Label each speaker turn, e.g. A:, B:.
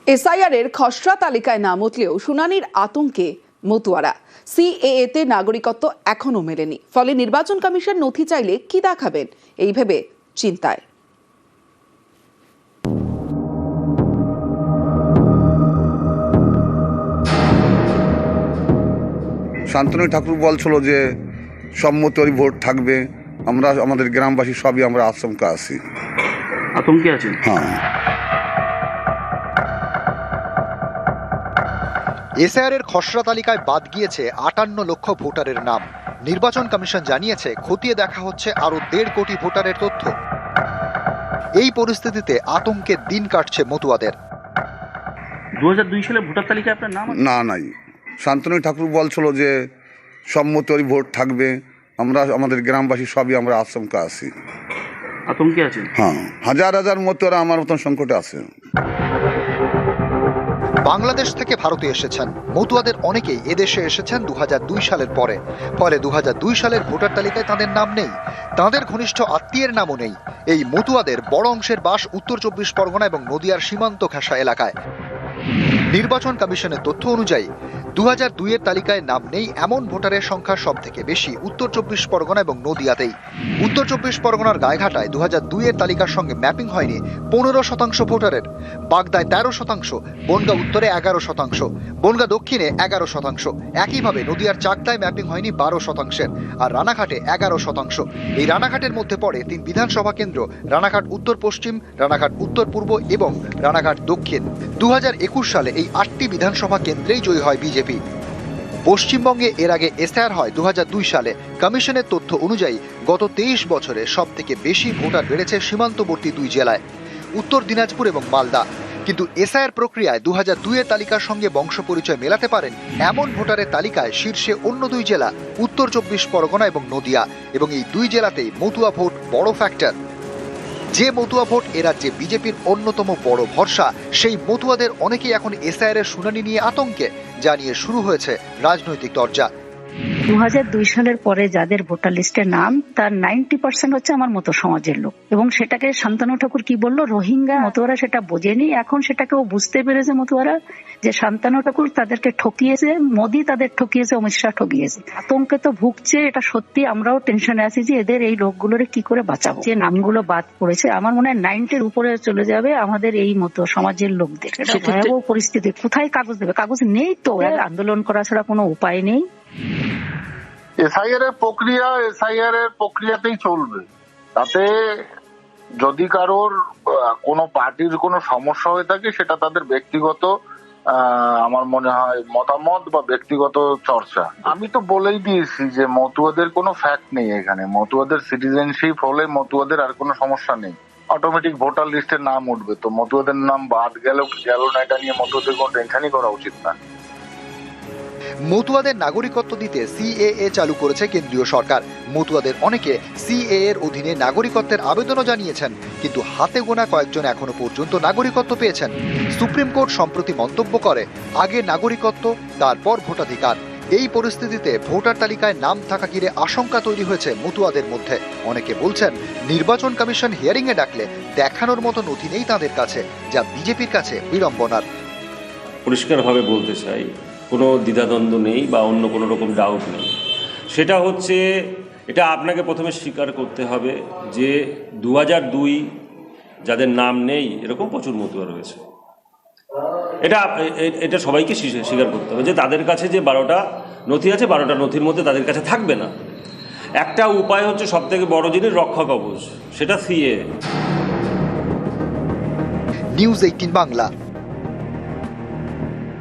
A: SIR এর খসড়া তালিকায় নাম উঠলেও শুনানির আতঙ্কে মতুয়ারা। সিএএ তে নাগরিকত্ব এখনো মেলেনি, ফলে নির্বাচন কমিশন নথি চাইলে কি দেখাবেন এই ভেবে চিন্তায়।
B: শান্তনু ঠাকুর বলছিল যে সম্মতি ভোট থাকবে, আমরা আমাদের গ্রামবাসী সবই আমরা
C: আতঙ্কে আছেন।
B: হ্যাঁ,
D: এসআইআর এর খসড়া তালিকায় বাদ গিয়েছে ৫৮ লক্ষ ভোটারের নাম। নির্বাচন কমিশন জানিয়েছে খতিয়ে দেখা হচ্ছে আরো ১.৫ কোটি ভোটারের তথ্য। এই পরিস্থিতিতে আতঙ্কের দিন কাটছে মতুয়াদের।
C: ২০০২ সালে ভোটার তালিকায় আপনার নাম
B: না নাই। শান্তনু ঠাকুর বলছিল যে সম্মতি ভোট থাকবে, আমরা আমাদের গ্রামবাসী সবই আমরা
C: আতঙ্কে আছেন।
B: হ্যাঁ, হাজার হাজার মতুয়ারা আমার মতন সংকটে আছে।
D: বাংলাদেশ থেকে ভারতে এসেছেন মতুয়াদের অনেকেই এদেশে এসেছেন ২০০২ সালের পরে। ফলে ২০০২ সালের ভোটার তালিকায় তাদের নাম নেই, তাদের ঘনিষ্ঠ আত্মীয়ের নামও নেই। এই মতুয়াদের বড় অংশের বাস উত্তর ২৪ পরগনা এবং নদিয়ার সীমান্ত ঘেঁষা এলাকায়। নির্বাচন কমিশনের তথ্য অনুযায়ী ২০০২ এর তালিকায় নাম নেই এমন ভোটারের সংখ্যা সব থেকে বেশি উত্তর ২৪ পরগনা এবং নদিয়াতেই। উত্তর ২৪ পরগনার গাইঘাটায় ২০০২ এর তালিকার সঙ্গে ম্যাপিং হয়নি ১৫% ভোটারের, বাগদায় ১৩%, বনগাঁ উত্তরে ১১%, বনগাঁ দক্ষিণে ১১%। একইভাবে নদিয়ার চাকদায় ম্যাপিং হয়নি ১২%, আর রানাঘাটে ১১%। এই রানাঘাটের মধ্যে পড়ে ৩ বিধানসভা কেন্দ্র: রানাঘাট উত্তর পশ্চিম, রানাঘাট উত্তর পূর্ব এবং রানাঘাট দক্ষিণ। ২০২১ সালে এই ৮টি বিধানসভা কেন্দ্রেই জয়ী হয় বিজেপি। পশ্চিমবঙ্গে এর আগে এসআইআর হয় ২০০২ সালে। কমিশনের তথ্য অনুযায়ী গত ২৩ বছরে সব থেকে বেশি ভোটার বেড়েছে সীমান্তবর্তী ২ জেলায়, উত্তর দিনাজপুর এবং মালদা। কিন্তু এসআইআর প্রক্রিয়ায় ২০০২ এর তালিকার সঙ্গে বংশ পরিচয় মেলাতে পারেন এমন ভোটারের তালিকায় শীর্ষে অন্য ২ জেলা উত্তর ২৪ পরগনা এবং নদিয়া, এবং এই ২ জেলাতেই মতুয়া ভোট বড় ফ্যাক্টর। যে মতুয়া ভোট এ রাজ্যে বিজেপির অন্যতম বড় ভরসা, সেই মতুয়াদের অনেকেই এখন এসআইআর এর শুনানি নিয়ে আতঙ্কে, যা নিয়ে শুরু হয়েছে রাজনৈতিক চর্চা।
E: ২০০২ সালের পরে যাদের ভোটার লিস্টে নাম, তার 90% হচ্ছে আমার মতো সমাজের লোক। এবং সেটাকে শান্তনু ঠাকুর কি বললো, রোহিঙ্গা। মতুয়ারা সেটা বোঝেনি, এখন সেটাকেও বুঝতে পেরেছে মতুয়ারা, যে শান্তনু ঠাকুর তাদেরকে ঠকিয়েছে, মোদি তাদের ঠকিয়েছে, অমিত শাহ ঠকিয়েছে। আতঙ্কে তো ভুগছে, এটা সত্যি। আমরাও টেনশনে আছি যে এদের এই লোকগুলোরে কি করে বাঁচাবো। যে নামগুলো বাদ পড়েছে, আমার মনে হয় 90-র উপরে চলে যাবে আমাদের এই মতো সমাজের লোকদের। এটা ভয়াবহ পরিস্থিতি। কোথায় কাগজ দেবে? কাগজ নেই তো, আন্দোলন করা ছাড়া কোনো উপায় নেই।
F: এসআইআর এর প্রক্রিয়াতেই চলবে। তাতে যদি কারোর কোনো পার্টির কোনো সমস্যা হয়ে থাকে, সেটা তাদের ব্যক্তিগত আমার মনে হয় মতামত বা ব্যক্তিগত চর্চা। আমি তো বলেই দিয়েছি যে মতুয়াদের কোনো ফ্যাক্ট নেই এখানে। মতুয়াদের সিটিজেনশিপ হলে মতুয়াদের আর কোনো সমস্যা নেই, অটোমেটিক ভোটার লিস্টে নাম উঠবে। তো মতুয়াদের নাম বাদ গেল না, এটা নিয়ে মতুয়াদের কোনো টেনশনই করা উচিত না।
D: মতুয়াদের নাগরিকত্ব দিতে সিএএ চালু করেছে কেন্দ্রীয় সরকার। মতুয়াদের অনেকে সিএএ এর অধীনে নাগরিকত্বের আবেদনও জানিয়েছেন, কিন্তু হাতে গোনা কয়েকজন এখনো পর্যন্ত নাগরিকত্ব পেয়েছেন। সুপ্রিম কোর্ট সম্প্রতি মন্তব্য করে, আগে নাগরিকত্ব, তারপর ভোটাধিকার। এই পরিস্থিতিতে ভোটার তালিকায় নাম থাকা ঘিরে আশঙ্কা তৈরি হয়েছে মতুয়াদের মধ্যে। অনেকে বলছেন, নির্বাচন কমিশন হিয়ারিং এ ডাকলে দেখানোর মতো নথি নেই তাদের কাছে, যা বিজেপির কাছে বিড়ম্বনার।
G: পরিষ্কারভাবে বলতে চাই, কোনো দ্বিধাদ্বন্দ্ব নেই বা অন্য কোনো রকম ডাউট নেই। সেটা হচ্ছে, এটা আপনাকে প্রথমে স্বীকার করতে হবে যে ২০০২ যাদের নাম নেই এরকম প্রচুর মতুয়া রয়েছে। এটা সবাইকে স্বীকার করতে হবে যে তাদের কাছে যে ১২টা নথি আছে, 12টা নথির মধ্যে তাদের কাছে থাকবে না। একটা উপায় হচ্ছে সবথেকে বড় জিনিস, রক্ষা কবচ, সেটা সিএএ।
D: নিউজ 18 বাংলা।